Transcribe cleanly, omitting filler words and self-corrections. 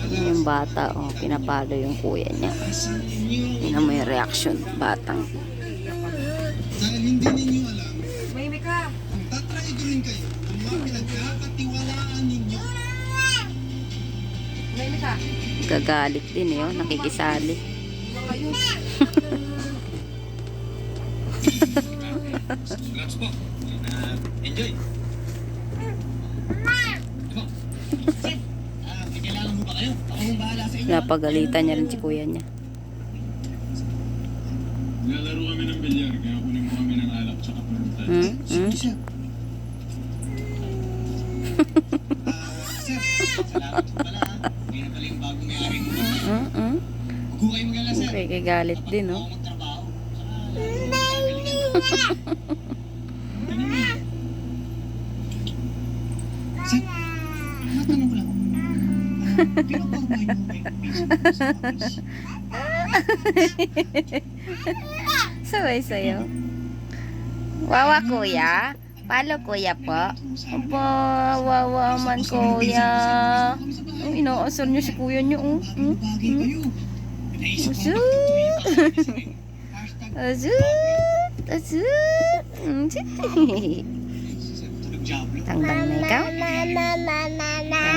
Yun yung bata, oh, pinapalo yung kuya niya. Yun ang may reaction, batang. Dahil hindi ninyo alam, tatraidorin kayo ng mga pinagkakatiwalaan ninyo. Gagalit din eh, oh, nakikisali. Congrats po. Enjoy. May kailangan mo ba kayo? Ako ang bahala sa inyo. Napagalitan niya rin si kuya niya. Naglalaro kami ng bilyar, kaya kunin mo kami ng alak tsaka pulutan. Sir, salamat po pala. Ngayon na pala yung bagong may-ari mo. Huwag ko kayo mag-alala, sir. Okay, kagalit din, oh. Ako magtrabaho. Sir, matanong ko lang. Pinapormahin mo ba yung Facebook sa office? Sabay sayo. Wawa kuya. Palo kuya po. Aba, wawa man kuya. Oh, inaasar niyo si kuya niyo. Bagay kayo. Naisip ko Azut. Azut. Azut. tulog Diablo. Tangbang na ikaw.